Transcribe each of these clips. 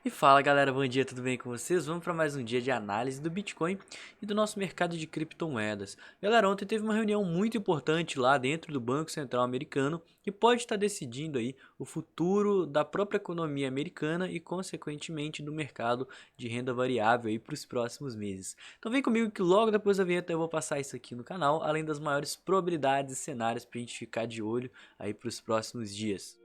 E fala galera, bom dia, tudo bem com vocês? Vamos para mais um dia de análise do Bitcoin e do nosso mercado de criptomoedas. Galera, ontem teve uma reunião muito importante lá dentro do Banco Central americano que pode estar decidindo aí o futuro da própria economia americana e consequentemente do mercado de renda variável aí para os próximos meses. Então vem comigo que logo depois da vinheta eu vou passar isso aqui no canal, além das maiores probabilidades e cenários para a gente ficar de olho aí para os próximos dias.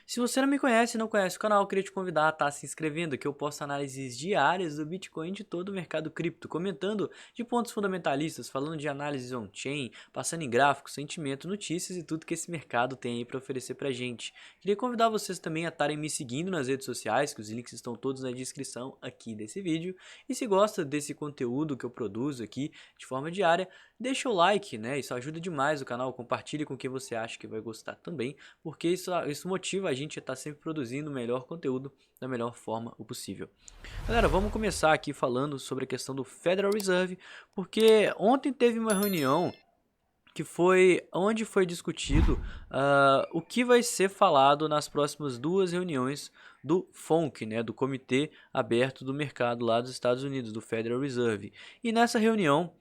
Se você não me conhece e não conhece o canal, eu queria te convidar a estar se inscrevendo, que eu posto análises diárias do Bitcoin e de todo o mercado cripto, comentando de pontos fundamentalistas, falando de análises on-chain, passando em gráficos, sentimento, notícias e tudo que esse mercado tem aí para oferecer pra gente. Queria convidar vocês também a estarem me seguindo nas redes sociais, que os links estão todos na descrição aqui desse vídeo. E se gosta desse conteúdo que eu produzo aqui de forma diária, deixa o like, né? Isso ajuda demais o canal, compartilhe com quem você acha que vai gostar também, porque isso motiva a gente a estar sempre produzindo o melhor conteúdo da melhor forma possível. Galera, vamos começar aqui falando sobre a questão do Federal Reserve, porque ontem teve uma reunião que foi onde foi discutido o que vai ser falado nas próximas duas reuniões do FONC, né, do Comitê Aberto do Mercado lá dos Estados Unidos, do Federal Reserve. E nessa reunião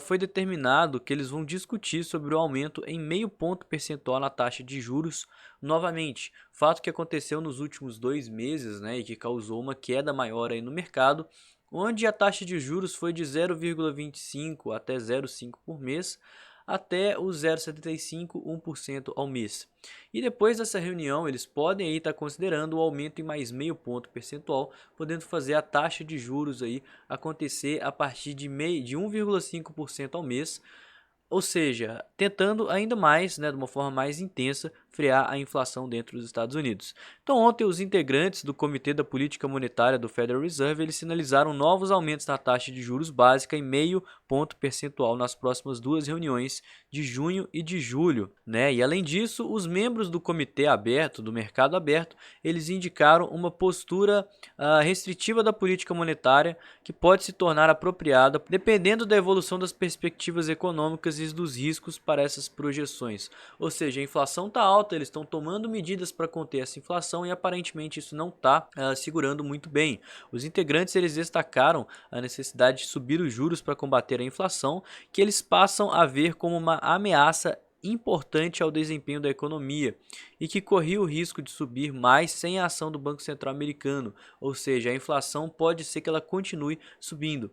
foi determinado que eles vão discutir sobre o aumento em meio ponto percentual na taxa de juros novamente, fato que aconteceu nos últimos 2 meses, né, e que causou uma queda maior aí no mercado, onde a taxa de juros foi de 0,25 até 0,5 por mês, até o 0,75, 1% ao mês. E depois dessa reunião, eles podem estar considerando o aumento em mais meio ponto percentual, podendo fazer a taxa de juros aí acontecer a partir de 1,5% ao mês, ou seja, tentando ainda mais, né, de uma forma mais intensa, frear a inflação dentro dos Estados Unidos. Então ontem os integrantes do Comitê da Política Monetária do Federal Reserve eles sinalizaram novos aumentos na taxa de juros básica em meio ponto percentual nas próximas duas reuniões de junho e de julho, né? E além disso, os membros do Comitê Aberto, do Mercado Aberto, eles indicaram uma postura restritiva da política monetária que pode se tornar apropriada dependendo da evolução das perspectivas econômicas e dos riscos para essas projeções. Ou seja, a inflação está alta, eles estão tomando medidas para conter essa inflação e aparentemente isso não está segurando muito bem. Os integrantes eles destacaram a necessidade de subir os juros para combater a inflação, que eles passam a ver como uma ameaça importante ao desempenho da economia e que corria o risco de subir mais sem a ação do Banco Central americano, ou seja, a inflação pode ser que ela continue subindo.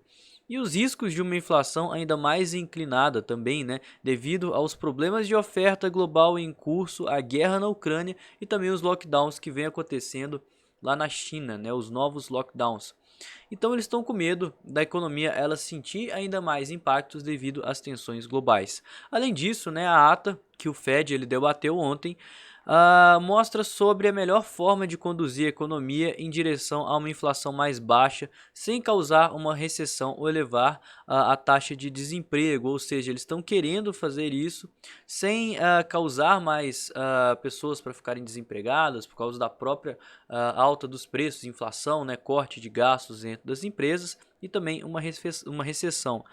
E os riscos de uma inflação ainda mais inclinada também, né, devido aos problemas de oferta global em curso, a guerra na Ucrânia e também os lockdowns que vem acontecendo lá na China, né, os novos lockdowns. Então eles estão com medo da economia ela sentir ainda mais impactos devido às tensões globais. Além disso, né, a ata que o Fed ele debateu ontem mostra sobre a melhor forma de conduzir a economia em direção a uma inflação mais baixa, sem causar uma recessão ou elevar a taxa de desemprego, ou seja, eles estão querendo fazer isso sem causar mais pessoas para ficarem desempregadas por causa da própria alta dos preços, inflação, né, corte de gastos dentro das empresas e também uma recessão.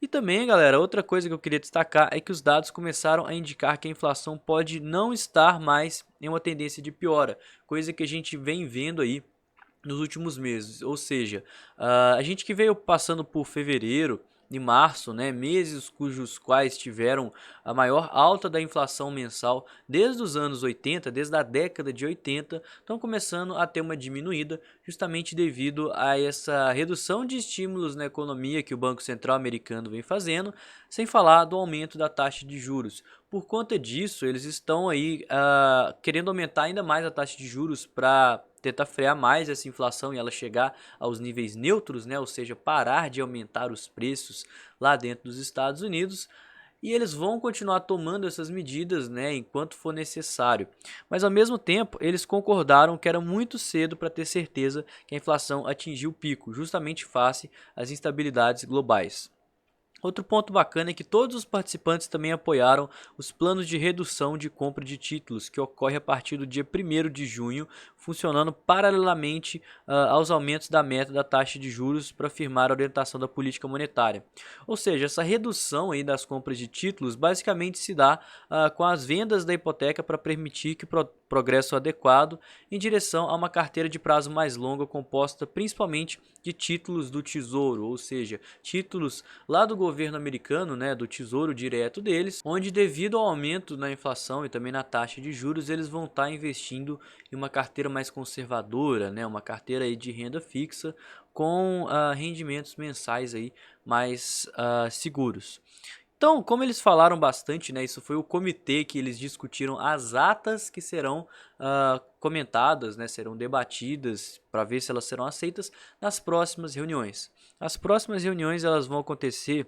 E também, galera, outra coisa que eu queria destacar é que os dados começaram a indicar que a inflação pode não estar mais em uma tendência de piora, coisa que a gente vem vendo aí nos últimos meses. Ou seja, a gente que veio passando por fevereiro e março, né, meses cujos quais tiveram a maior alta da inflação mensal desde os anos 80, desde a década de 80, estão começando a ter uma diminuída justamente devido a essa redução de estímulos na economia que o Banco Central americano vem fazendo, sem falar do aumento da taxa de juros. Por conta disso, eles estão aí querendo aumentar ainda mais a taxa de juros para tentar frear mais essa inflação e ela chegar aos níveis neutros, né? Ou seja, parar de aumentar os preços lá dentro dos Estados Unidos. E eles vão continuar tomando essas medidas, né, enquanto for necessário. Mas ao mesmo tempo, eles concordaram que era muito cedo para ter certeza que a inflação atingiu o pico, justamente face às instabilidades globais. Outro ponto bacana é que todos os participantes também apoiaram os planos de redução de compra de títulos, que ocorre a partir do dia 1º de junho, funcionando paralelamente aos aumentos da meta da taxa de juros para firmar a orientação da política monetária. Ou seja, essa redução aí das compras de títulos basicamente se dá com as vendas da hipoteca para permitir que progresso adequado em direção a uma carteira de prazo mais longa composta principalmente de títulos do Tesouro, ou seja, títulos lá do governo americano, né, do tesouro direto deles, onde devido ao aumento na inflação e também na taxa de juros, eles vão estar investindo em uma carteira mais conservadora, né, uma carteira aí de renda fixa com rendimentos mensais aí mais seguros. Então, como eles falaram bastante, né, isso foi o comitê que eles discutiram as atas que serão comentadas, né, serão debatidas para ver se elas serão aceitas nas próximas reuniões. As próximas reuniões elas vão acontecer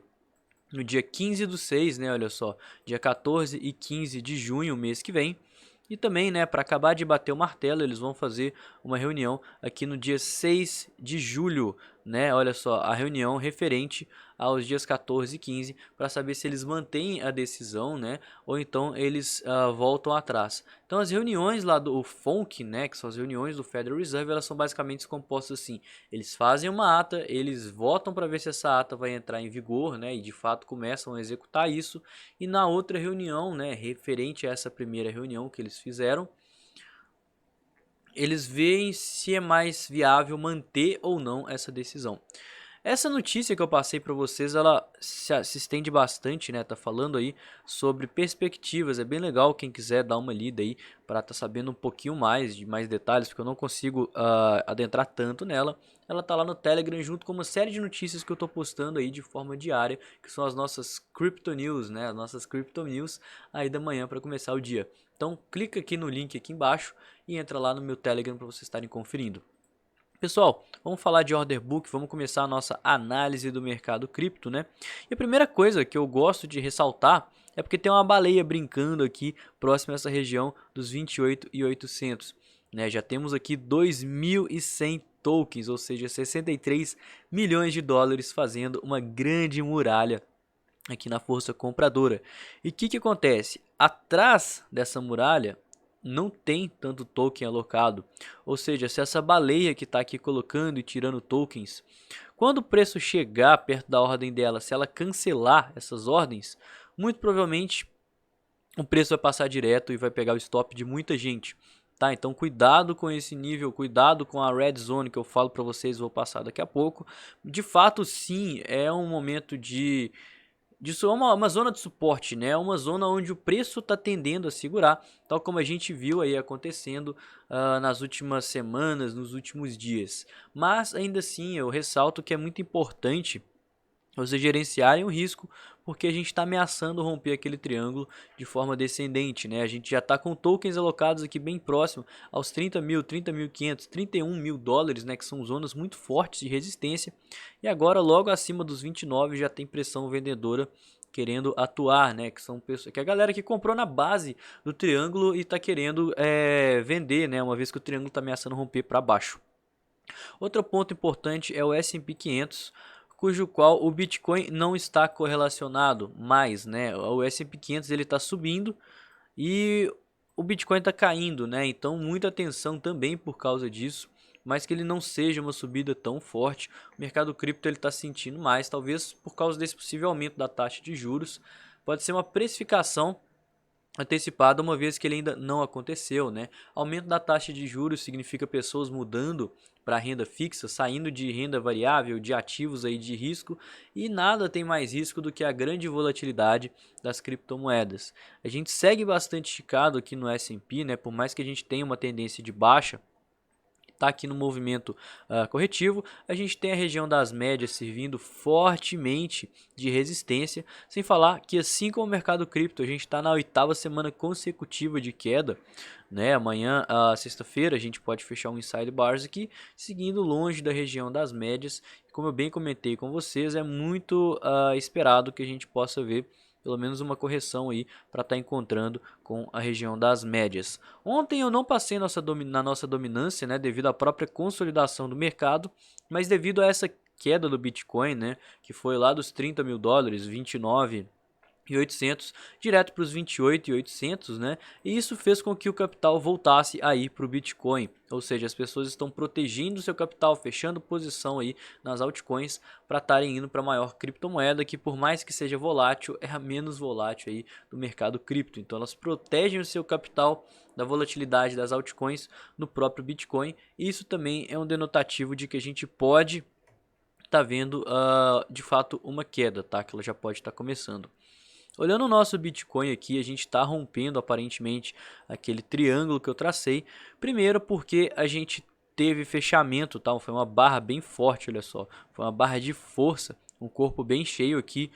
no dia 15/6, né, olha só, dia 14 e 15 de junho, mês que vem. E também, né, para acabar de bater o martelo, eles vão fazer uma reunião aqui no dia 6 de julho, né? Olha só, a reunião referente aos dias 14 e 15 para saber se eles mantêm a decisão, né, ou então eles voltam atrás. Então as reuniões lá do FONC, né, que são as reuniões do Federal Reserve, elas são basicamente compostas assim: eles fazem uma ata, eles votam para ver se essa ata vai entrar em vigor, né, e de fato começam a executar isso, e na outra reunião, né, referente a essa primeira reunião que eles fizeram, eles veem se é mais viável manter ou não essa decisão. Essa notícia que eu passei para vocês, ela se estende bastante, né? Tá falando aí sobre perspectivas. É bem legal quem quiser dar uma lida aí para estar sabendo um pouquinho mais de mais detalhes, porque eu não consigo adentrar tanto nela. Ela tá lá no Telegram junto com uma série de notícias que eu tô postando aí de forma diária, que são as nossas Crypto News, né? As nossas Crypto News aí da manhã para começar o dia. Então, clica aqui no link aqui embaixo e entra lá no meu Telegram para vocês estarem conferindo. Pessoal, vamos falar de order book, vamos começar a nossa análise do mercado cripto, né? E a primeira coisa que eu gosto de ressaltar é porque tem uma baleia brincando aqui próximo a essa região dos 28.800, né? Já temos aqui 2.100 tokens, ou seja, 63 milhões de dólares fazendo uma grande muralha aqui na força compradora. E o que acontece? Atrás dessa muralha não tem tanto token alocado, ou seja, se essa baleia que está aqui colocando e tirando tokens, quando o preço chegar perto da ordem dela, se ela cancelar essas ordens, muito provavelmente o preço vai passar direto e vai pegar o stop de muita gente. Tá, então cuidado com esse nível, cuidado com a red zone que eu falo para vocês, vou passar daqui a pouco. De fato, sim, é um momento disso é uma zona de suporte, né? Uma zona onde o preço está tendendo a segurar, tal como a gente viu aí acontecendo nas últimas semanas, nos últimos dias. Mas ainda assim, eu ressalto que é muito importante vocês gerenciarem o risco, porque a gente está ameaçando romper aquele triângulo de forma descendente, né? A gente já está com tokens alocados aqui bem próximo aos 30 mil, 30.500, 31 mil dólares, né? Que são zonas muito fortes de resistência. E agora, logo acima dos 29, já tem pressão vendedora querendo atuar, né? Que são pessoas, que é a galera que comprou na base do triângulo e está querendo vender, né? Uma vez que o triângulo está ameaçando romper para baixo. Outro ponto importante é o S&P 500, cujo qual o Bitcoin não está correlacionado mais, né? O S&P 500 ele está subindo e o Bitcoin está caindo, né? Então muita atenção também por causa disso, mas que ele não seja uma subida tão forte. O mercado cripto ele está sentindo mais, talvez por causa desse possível aumento da taxa de juros. Pode ser uma precificação antecipada, uma vez que ele ainda não aconteceu, né? Aumento da taxa de juros significa pessoas mudando para renda fixa, saindo de renda variável, de ativos aí de risco, e nada tem mais risco do que a grande volatilidade das criptomoedas. A gente segue bastante esticado aqui no S&P, né? Por mais que a gente tenha uma tendência de baixa, está aqui no movimento corretivo, a gente tem a região das médias servindo fortemente de resistência, sem falar que assim como o mercado cripto, a gente está na 8ª semana consecutiva de queda, né? Amanhã, sexta-feira, a gente pode fechar um inside bars aqui, seguindo longe da região das médias. Como eu bem comentei com vocês, é muito esperado que a gente possa ver pelo menos uma correção aí para estar encontrando com a região das médias. Ontem eu não passei na nossa dominância, né, devido à própria consolidação do mercado, mas devido a essa queda do Bitcoin, né, que foi lá dos 30 mil dólares, 29.800 direto para os 28.800, né? E isso fez com que o capital voltasse aí para o Bitcoin, ou seja, as pessoas estão protegendo seu capital, fechando posição aí nas altcoins para estarem indo para a maior criptomoeda, que por mais que seja volátil, é a menos volátil aí do mercado cripto. Então elas protegem o seu capital da volatilidade das altcoins no próprio Bitcoin. E isso também é um denotativo de que a gente pode estar vendo de fato uma queda, tá? Que ela já pode estar começando. Olhando o nosso Bitcoin aqui, a gente está rompendo aparentemente aquele triângulo que eu tracei. Primeiro porque a gente teve fechamento, tá? Foi uma barra bem forte, olha só. Foi uma barra de força, um corpo bem cheio aqui,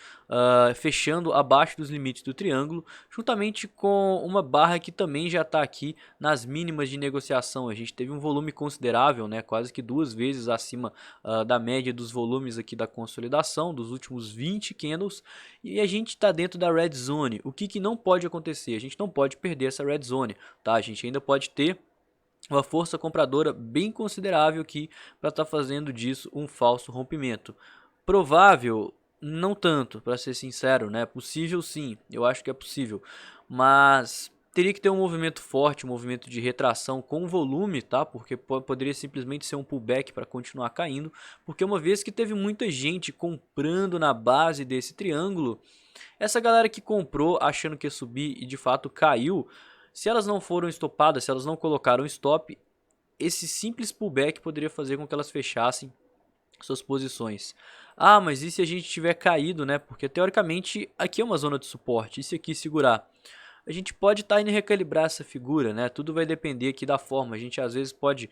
fechando abaixo dos limites do triângulo, juntamente com uma barra que também já está aqui nas mínimas de negociação. A gente teve um volume considerável, né? Quase que 2 vezes acima da média dos volumes aqui da consolidação dos últimos 20 candles, e a gente está dentro da red zone. O que não pode acontecer? A gente não pode perder essa red zone, tá? A gente ainda pode ter uma força compradora bem considerável aqui para estar fazendo disso um falso rompimento. Provável, não tanto, para ser sincero, né? Possível sim, eu acho que é possível, mas teria que ter um movimento forte, um movimento de retração com volume, tá? Porque poderia simplesmente ser um pullback para continuar caindo, porque uma vez que teve muita gente comprando na base desse triângulo, essa galera que comprou achando que ia subir e de fato caiu, se elas não foram estopadas, se elas não colocaram stop, esse simples pullback poderia fazer com que elas fechassem suas posições. Ah, mas e se a gente tiver caído, né? Porque teoricamente aqui é uma zona de suporte. E se aqui segurar? A gente pode estar indo recalibrar essa figura, né? Tudo vai depender aqui da forma. A gente às vezes pode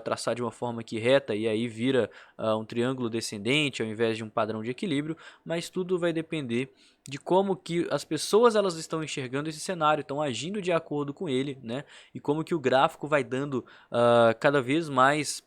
traçar de uma forma aqui reta e aí vira um triângulo descendente ao invés de um padrão de equilíbrio, mas tudo vai depender de como que as pessoas elas estão enxergando esse cenário, estão agindo de acordo com ele, né? E como que o gráfico vai dando cada vez mais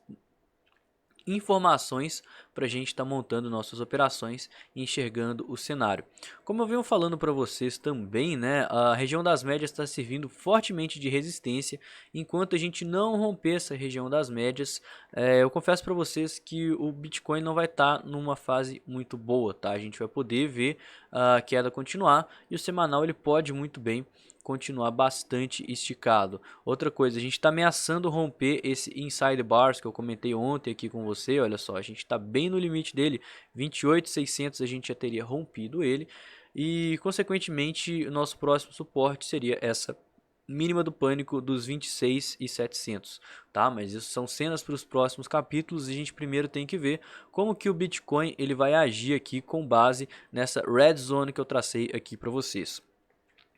informações para a gente estar montando nossas operações e enxergando o cenário. Como eu venho falando para vocês também, né, a região das médias está servindo fortemente de resistência. Enquanto a gente não romper essa região das médias, eu confesso para vocês que o Bitcoin não vai estar numa fase muito boa, tá? A gente vai poder ver a queda continuar e o semanal ele pode muito bem continuar bastante esticado. Outra coisa, a gente está ameaçando romper esse inside bars que eu comentei ontem aqui com você. Olha só, a gente está bem no limite dele, 28.600 a gente já teria rompido ele e consequentemente o nosso próximo suporte seria essa mínima do pânico dos 26.700, tá? Mas isso são cenas para os próximos capítulos e a gente primeiro tem que ver como que o Bitcoin ele vai agir aqui com base nessa red zone que eu tracei aqui para vocês.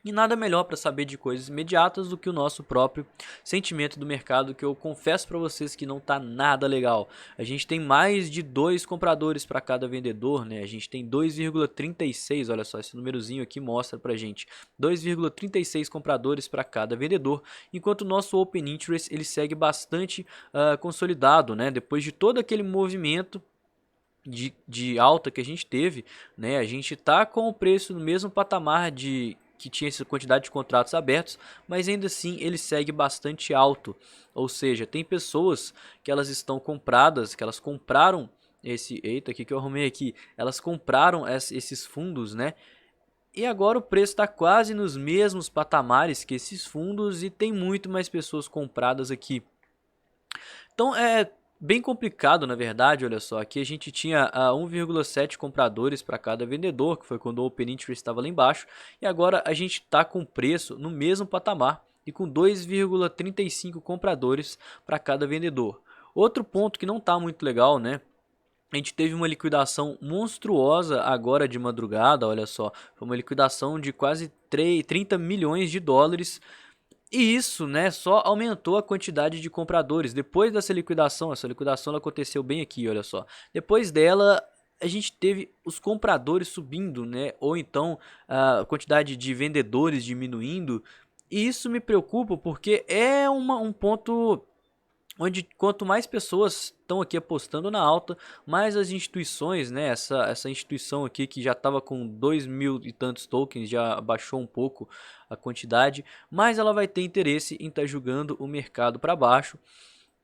E nada melhor para saber de coisas imediatas do que o nosso próprio sentimento do mercado, que eu confesso para vocês que não está nada legal. A gente tem mais de 2 compradores para cada vendedor, né? A gente tem 2,36, olha só, esse númerozinho aqui mostra para gente. 2,36 compradores para cada vendedor, enquanto o nosso Open Interest ele segue bastante consolidado, né? Depois de todo aquele movimento de alta que a gente teve, né? A gente tá com o preço no mesmo patamar de que tinha essa quantidade de contratos abertos, mas ainda assim ele segue bastante alto. Ou seja, tem pessoas que elas estão compradas, que elas compraram eita, aqui que eu arrumei aqui, elas compraram esses fundos, né? E agora o preço está quase nos mesmos patamares que esses fundos e tem muito mais pessoas compradas aqui. Então é bem complicado, na verdade. Olha só, aqui a gente tinha 1,7 compradores para cada vendedor, que foi quando o Open Interest estava lá embaixo, e agora a gente está com preço no mesmo patamar e com 2,35 compradores para cada vendedor. Outro ponto que não está muito legal, né? A gente teve uma liquidação monstruosa agora de madrugada, olha só, foi uma liquidação de quase 30 milhões de dólares. E isso, né, só aumentou a quantidade de compradores. Depois dessa liquidação, essa liquidação ela aconteceu bem aqui, olha só. Depois dela, a gente teve os compradores subindo, né, ou então a quantidade de vendedores diminuindo. E isso me preocupa porque é um ponto onde quanto mais pessoas estão aqui apostando na alta, mais as instituições, né, essa instituição aqui que já estava com 2.000 e tantos tokens, já baixou um pouco a quantidade, mais ela vai ter interesse em estar jogando o mercado para baixo.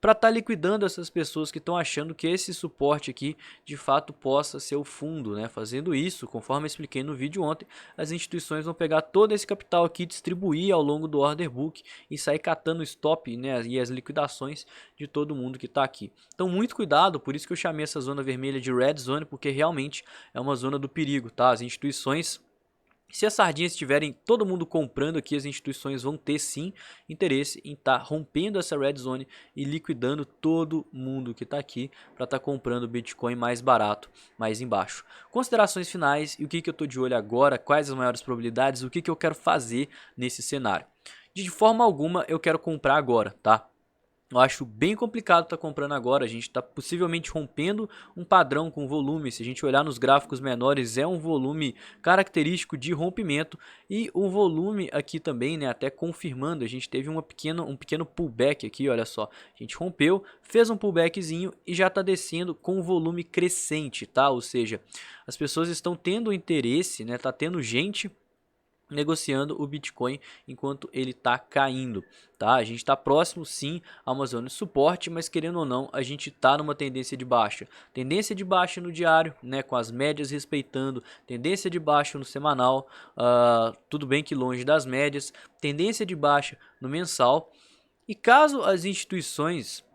para estar liquidando essas pessoas que estão achando que esse suporte aqui de fato possa ser o fundo, né? Fazendo isso, conforme eu expliquei no vídeo ontem, as instituições vão pegar todo esse capital aqui, distribuir ao longo do order book e sair catando o stop, né, e as liquidações de todo mundo que está aqui. Então muito cuidado, por isso que eu chamei essa zona vermelha de red zone, porque realmente é uma zona do perigo, tá? As instituições, se as sardinhas estiverem todo mundo comprando aqui, as instituições vão ter sim interesse em estar rompendo essa red zone e liquidando todo mundo que está aqui para estar comprando Bitcoin mais barato, mais embaixo. Considerações finais e o que eu estou de olho agora, quais as maiores probabilidades, o que eu quero fazer nesse cenário. De forma alguma eu quero comprar agora, tá? Eu acho bem complicado estar comprando agora, a gente está possivelmente rompendo um padrão com volume, se a gente olhar nos gráficos menores é um volume característico de rompimento e o volume aqui também, né, até confirmando, a gente teve um pequeno pullback aqui, olha só, a gente rompeu, fez um pullbackzinho e já está descendo com volume crescente, tá? Ou seja, as pessoas estão tendo interesse, né, tá tendo gente negociando o Bitcoin enquanto ele está caindo, tá? A gente está próximo sim a uma zona de suporte, mas querendo ou não, a gente está numa tendência de baixa no diário, né? Com as médias respeitando, tendência de baixa no semanal, tudo bem que longe das médias, tendência de baixa no mensal. E caso as instituições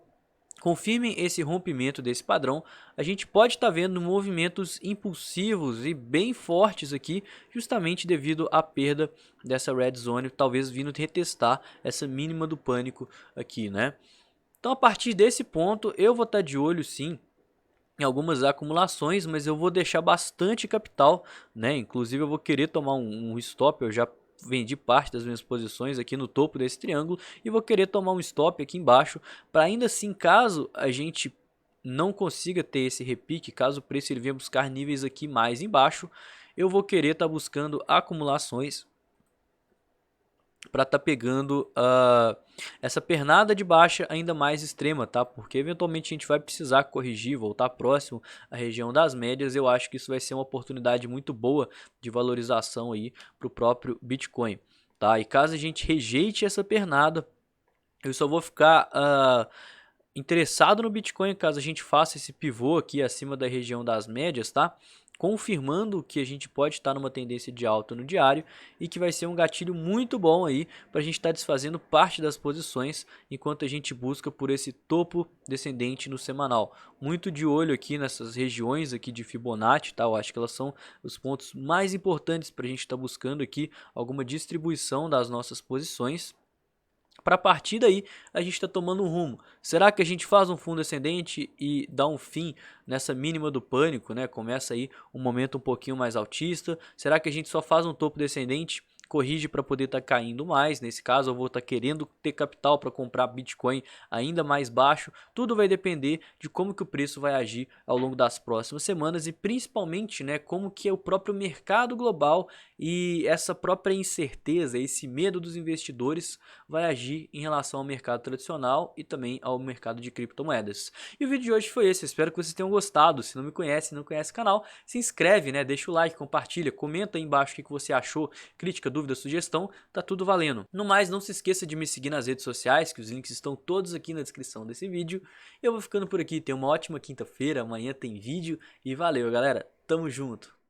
confirmem esse rompimento desse padrão, a gente pode estar vendo movimentos impulsivos e bem fortes aqui, justamente devido à perda dessa red zone, talvez vindo retestar essa mínima do pânico aqui, né? Então a partir desse ponto eu vou estar de olho sim em algumas acumulações, mas eu vou deixar bastante capital, né? Inclusive eu vou querer tomar um stop, eu já vendi parte das minhas posições aqui no topo desse triângulo e vou querer tomar um stop aqui embaixo, para ainda assim, caso a gente não consiga ter esse repique, caso o preço ele venha buscar níveis aqui mais embaixo, eu vou querer estar buscando acumulações para estar pegando essa pernada de baixa ainda mais extrema, tá? Porque eventualmente a gente vai precisar corrigir, voltar próximo à região das médias. Eu acho que isso vai ser uma oportunidade muito boa de valorização aí para o próprio Bitcoin, tá? E caso a gente rejeite essa pernada, eu só vou ficar interessado no Bitcoin caso a gente faça esse pivô aqui acima da região das médias, tá? Confirmando que a gente pode estar numa tendência de alta no diário e que vai ser um gatilho muito bom aí para a gente estar desfazendo parte das posições enquanto a gente busca por esse topo descendente no semanal. Muito de olho aqui nessas regiões aqui de Fibonacci, tá? Eu acho que elas são os pontos mais importantes para a gente estar buscando aqui alguma distribuição das nossas posições. Para partir daí a gente está tomando um rumo. Será que a gente faz um fundo ascendente e dá um fim nessa mínima do pânico, né? Começa aí um momento um pouquinho mais altista. Será que a gente só faz um topo descendente, corrige para poder estar caindo mais? Nesse caso eu vou estar querendo ter capital para comprar Bitcoin ainda mais baixo. Tudo vai depender de como que o preço vai agir ao longo das próximas semanas e principalmente, né, como que é o próprio mercado global e essa própria incerteza, esse medo dos investidores vai agir em relação ao mercado tradicional e também ao mercado de criptomoedas. E o vídeo de hoje foi esse, espero que vocês tenham gostado. Se não me conhece, não conhece o canal, se inscreve, né? Deixa o like, compartilha, comenta aí embaixo o que você achou, crítica, dúvida, sugestão, tá tudo valendo. No mais, não se esqueça de me seguir nas redes sociais, que os links estão todos aqui na descrição desse vídeo. Eu vou ficando por aqui, tenha uma ótima quinta-feira, amanhã tem vídeo e valeu, galera, tamo junto!